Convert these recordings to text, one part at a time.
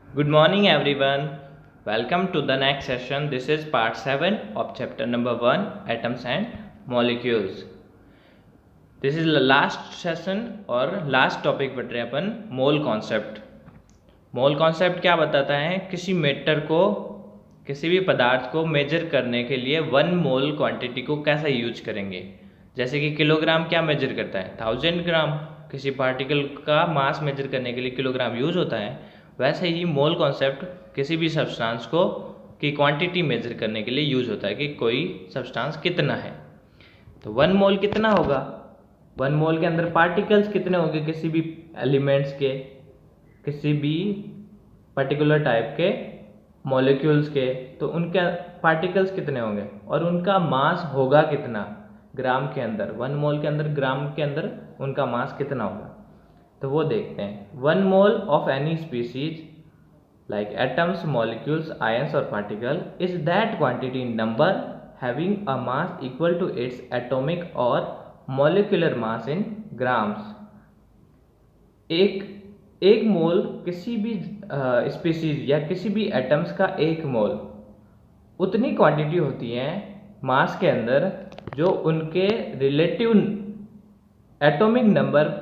Good morning, everyone. Welcome to the next session. This is part 7 of chapter number 1 Atoms and Molecules. This is the last session और last topic पढ़ रहे हैं अपन mole concept. Mole concept क्या बताता है? किसी matter को, किसी भी पदार्थ को मेजर करने के लिए 1 मोल क्वांटिटी को कैसे यूज करेंगे। जैसे कि किलोग्राम क्या मेजर करता है? 1000 ग्राम। किसी पार्टिकल का मास मेजर करने के लिए किलोग्राम यूज होता है। वैसे ही मोल कॉन्सेप्ट किसी भी सब्सटेंस को की क्वांटिटी मेजर करने के लिए यूज होता है कि कोई सब्सटेंस कितना है। तो 1 मोल कितना होगा? 1 मोल के अंदर पार्टिकल्स कितने होंगे किसी भी एलिमेंट्स के, किसी भी पर्टिकुलर टाइप के मॉलिक्यूल्स के, तो उनके पार्टिकल्स कितने होंगे और उनका मास होगा कितना ग्राम के अंदर। 1 मोल के अंदर, ग्राम के अंदर उनका मास कितना होगा, तो वो देखते हैं। 1 mole of any species like atoms, molecules, ions or particle is that quantity in number having a mass equal to its atomic or molecular mass in grams। एक मोल किसी भी स्पीसीज या किसी भी एटम्स का एक मोल उतनी क्वांटिटी होती है मास के अंदर जो उनके रिलेटिव एटॉमिक नंबर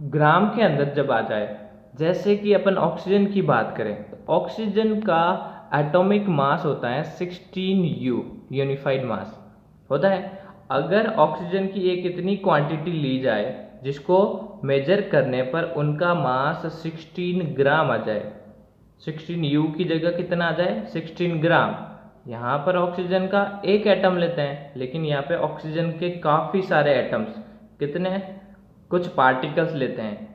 ग्राम के अंदर जब आ जाए। जैसे कि अपन ऑक्सीजन की बात करें तो ऑक्सीजन का एटॉमिक मास होता है 16U, यूनिफाइड मास होता है। अगर ऑक्सीजन की एक इतनी क्वांटिटी ली जाए जिसको मेजर करने पर उनका मास 16 ग्राम आ जाए, 16U की जगह कितना आ जाए? 16 ग्राम। यहाँ पर ऑक्सीजन का एक एटम लेते हैं, लेकिन यहाँ पे ऑक्सीजन के काफ़ी सारे एटम्स, कितने, कुछ पार्टिकल्स लेते हैं।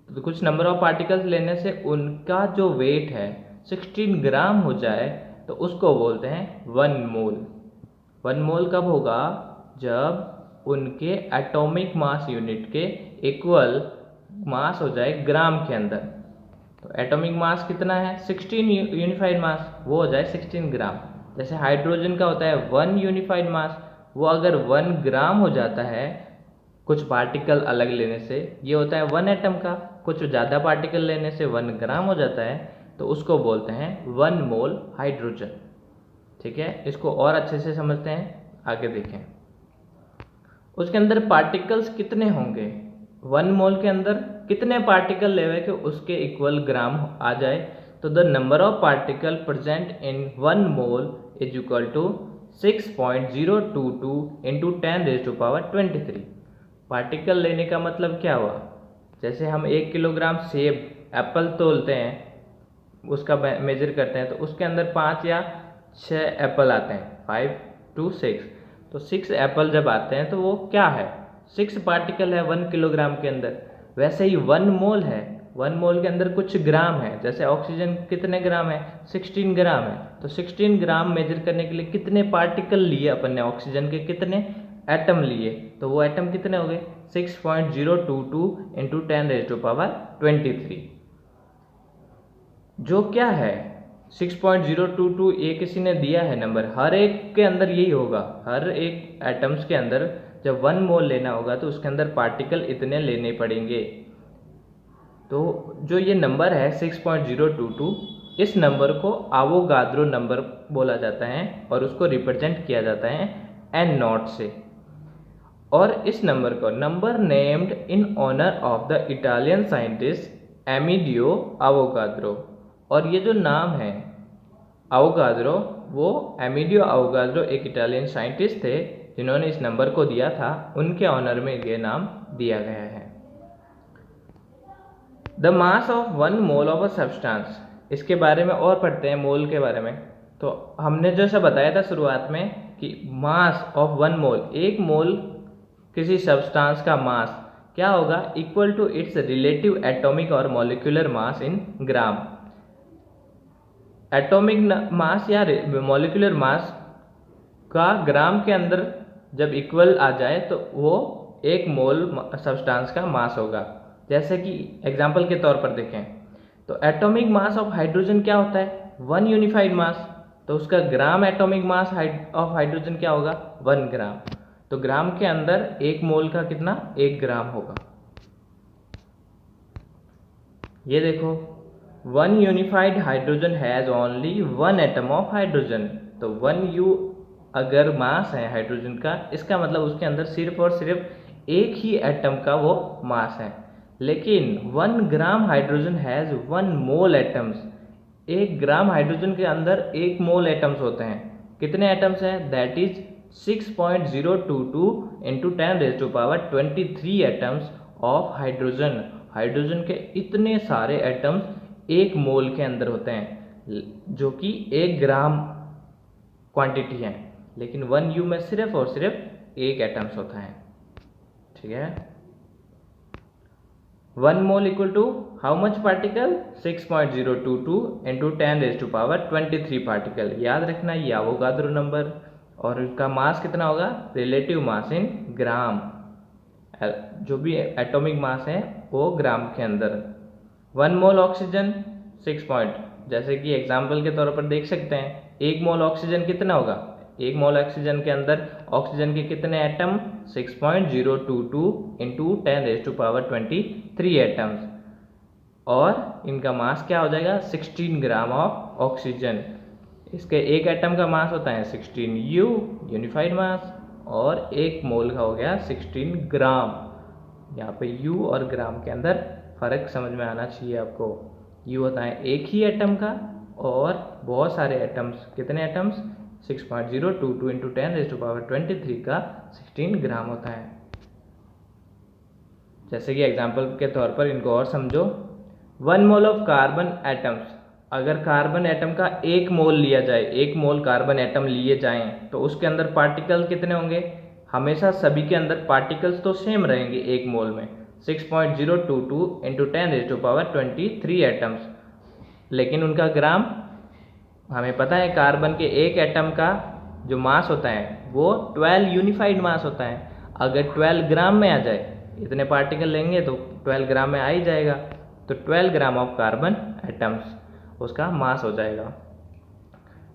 तो कुछ नंबर ऑफ पार्टिकल्स लेने से उनका जो वेट है 16 ग्राम हो जाए तो उसको बोलते हैं 1 मोल। 1 मोल कब होगा? जब उनके एटॉमिक मास यूनिट के इक्वल मास हो जाए ग्राम के अंदर। तो एटॉमिक मास कितना है? 16 यूनिफाइड मास, वो हो जाए 16 ग्राम। जैसे हाइड्रोजन का होता है 1 यूनिफाइड मास, वो अगर 1 ग्राम हो जाता है कुछ पार्टिकल अलग लेने से, ये होता है 1 एटम का, कुछ ज़्यादा पार्टिकल लेने से 1 ग्राम हो जाता है, तो उसको बोलते हैं 1 मोल हाइड्रोजन। ठीक है, इसको और अच्छे से समझते हैं, आगे देखें। उसके अंदर पार्टिकल्स कितने होंगे? 1 मोल के अंदर कितने पार्टिकल लेवे कि उसके इक्वल ग्राम आ जाए? तो the number of particle present in 1 mole is equal to 6.022 into 10⁻23। Particle लेने का मतलब क्या हुआ? जैसे हम 1 किलोग्राम सेब, एप्पल तोलते हैं, उसका मेजर करते हैं, तो उसके अंदर 5 या 6 एप्पल आते हैं, 5 to 6। तो 6 एप्पल जब आते हैं तो वो क्या है? 6 पार्टिकल है 1 किलोग्राम के अंदर। वैसे ही 1 मोल है, 1 मोल के अंदर कुछ ग्राम है। जैसे ऑक्सीजन कितने ग्राम है? 16 ग्राम है। तो 16 ग्राम मेजर करने के लिए कितने पार्टिकल लिए अपन ने? ऑक्सीजन के कितने एटम लिए? तो वो एटम कितने हो गए? 6.022 इंटू 10⁻23। जो क्या है 6.022, ये किसी ने दिया है नंबर, हर एक के अंदर यही होगा। हर एक एटम्स के अंदर जब 1 मोल लेना होगा तो उसके अंदर पार्टिकल इतने लेने पड़ेंगे। तो जो ये नंबर है 6.022, इस नंबर को आवोगाद्रो नंबर बोला जाता है और उसको रिप्रेजेंट किया जाता है n0 से। और इस नंबर को number named in honour of the Italian scientist Amedeo Avogadro. और ये जो नाम है आवोगाद्रो, वो एमिडियो आवोगाद्रो एक इटालियन साइंटिस्ट थे जिन्होंने इस नंबर को दिया था, उनके ऑनर में ये नाम दिया गया है। The mass of 1 mole of a substance, इसके बारे में और पढ़ते हैं मोल के बारे में। तो हमने जैसा बताया था शुरुआत में कि मास ऑफ 1 मोल, एक मोल किसी सब्सटेंस का मास क्या होगा? Equal to its relative atomic और molecular mass in gram. Atomic mass या मॉलिक्यूलर मास का ग्राम के अंदर जब इक्वल आ जाए तो वो 1 मोल सब्सटेंस का मास होगा। जैसे कि एग्जांपल के तौर पर देखें तो एटॉमिक मास ऑफ हाइड्रोजन क्या होता है? 1 यूनिफाइड मास। तो उसका ग्राम एटॉमिक मास ऑफ हाइड्रोजन क्या होगा? 1 ग्राम। तो ग्राम के अंदर 1 मोल का कितना? 1 ग्राम होगा। ये देखो one unified hydrogen has only one atom of hydrogen. तो 1U अगर मास है हाइड्रोजन का, इसका मतलब उसके अंदर सिर्फ और सिर्फ एक ही एटम का वो मास है। लेकिन 1 gram hydrogen has 1 mole atoms. 1 gram hydrogen के अंदर 1 मोल एटम्स होते हैं। कितने एटम्स हैं? That is 6.022 into 10⁻23 atoms of hydrogen. Hydrogen के इतने सारे एटम्स 1 मोल के अंदर होते हैं, जो कि 1 ग्राम क्वांटिटी है। लेकिन 1U में सिर्फ और सिर्फ 1 एटम्स होता है। ठीक है। 1 mole equal to how much particle? 6.022 into 10⁻23 particle. याद रखना ये एवोगाद्रो नंबर, और इसका मास कितना होगा? रिलेटिव मास इन ग्राम। जो भी एटॉमिक मास है वो ग्राम के अंदर। 1 मोल ऑक्सीजन 6 पॉइंट, जैसे कि एग्जाम्पल के तौर पर देख सकते हैं, 1 मोल ऑक्सीजन कितना होगा? 1 मोल ऑक्सीजन के अंदर ऑक्सीजन के कितने एटम? 6.022 इंटू 10⁻23 एटम्स, और इनका मास क्या हो जाएगा? 16 ग्राम ऑफ ऑक्सीजन। इसके एक एटम का मास होता है 16U यूनिफाइड मास, और 1 मोल का हो गया 16 ग्राम। यहाँ पे U और ग्राम के अंदर फर्क समझ में आना चाहिए आपको। U होता है एक ही एटम का, और बहुत सारे एटम्स। कितने एटम्स? 6.022 इंटू 10⁻23 का 16 ग्राम होता है। जैसे कि एग्जाम्पल के तौर पर इनको और समझो। 1 मोल ऑफ कार्बन एटम्स, अगर कार्बन एटम का 1 मोल लिया जाए, 1 मोल कार्बन एटम लिए जाएं, तो उसके अंदर पार्टिकल कितने होंगे? हमेशा सभी के अंदर पार्टिकल्स तो सेम रहेंगे 1 मोल में, 6.022 इंटू 10⁻23 एटम्स। लेकिन उनका ग्राम, हमें पता है कार्बन के एक एटम का जो मास होता है वो 12 यूनिफाइड मास होता है। अगर 12 ग्राम में आ जाए, इतने पार्टिकल लेंगे तो 12 ग्राम में आ ही जाएगा। तो 12 ग्राम ऑफ कार्बन एटम्स उसका मास हो जाएगा।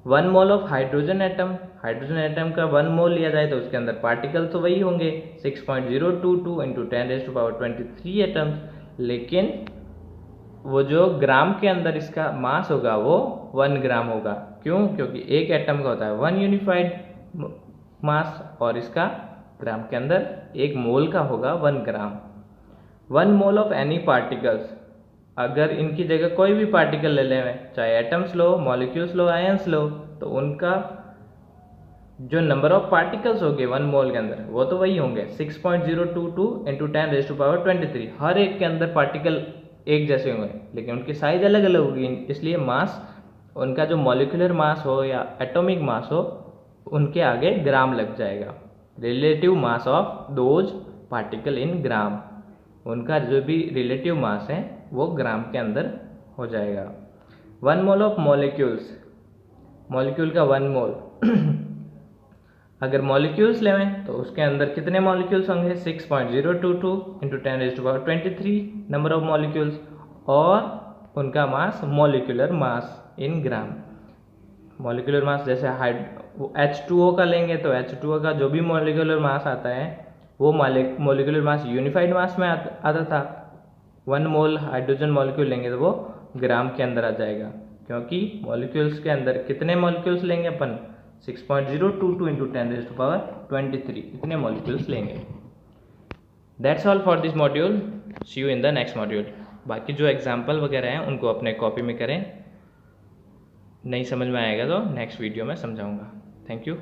1 mole of hydrogen atom, hydrogen atom का 1 मोल लिया जाए तो उसके अंदर पार्टिकल तो वही होंगे 6.022 इंटू 10⁻23 एटम्स। लेकिन वो जो ग्राम के अंदर इसका मास होगा वो 1 ग्राम होगा। क्यों? क्योंकि एक एटम का होता है 1 यूनिफाइड मास, और इसका ग्राम के अंदर 1 मोल का होगा 1 ग्राम। 1 मोल ऑफ एनी पार्टिकल्स, अगर इनकी जगह कोई भी पार्टिकल ले लें, चाहे एटम्स लो, मॉलिक्यूल्स लो, आयंस लो, तो उनका जो नंबर ऑफ पार्टिकल्स होंगे 1 मोल के अंदर वो तो वही होंगे 6.022 इंटू 10⁻23। हर एक के अंदर पार्टिकल एक जैसे होंगे, लेकिन उनकी साइज अलग अलग होगी। इसलिए मास, उनका जो मॉलिक्यूलर मास हो या एटॉमिक मास हो, उनके आगे ग्राम लग जाएगा। Relative mass of those particle in gram, उनका जो भी रिलेटिव मास है वो ग्राम के अंदर हो जाएगा। 1 मोल ऑफ मॉलिक्यूल्स, मॉलिक्यूल का 1 मोल अगर मॉलिक्यूल्स लें तो उसके अंदर कितने मॉलिक्यूल्स होंगे? 6.022 इंटू 10⁻23 नंबर ऑफ मॉलिक्यूल्स, और उनका मास molecular mass in gram. Molecular mass जैसे H2O का लेंगे तो H2O का जो भी मॉलिक्यूलर मास आता है वो मॉलिक्यूलर मास यूनिफाइड मास में आता था। 1 मोल हाइड्रोजन मॉलिक्यूल लेंगे तो वो ग्राम के अंदर आ जाएगा, क्योंकि मॉलिक्यूल्स के अंदर कितने मॉलिक्यूल्स लेंगे अपन? 6.022 इंटू 10⁻23 इतने मॉलिक्यूल्स लेंगे। That's all for this module, see you in the next module. बाकी जो एग्जाम्पल वगैरह हैं उनको अपने कॉपी में करें, नहीं समझ में आएगा तो नेक्स्ट वीडियो में समझाऊंगा। Thank you.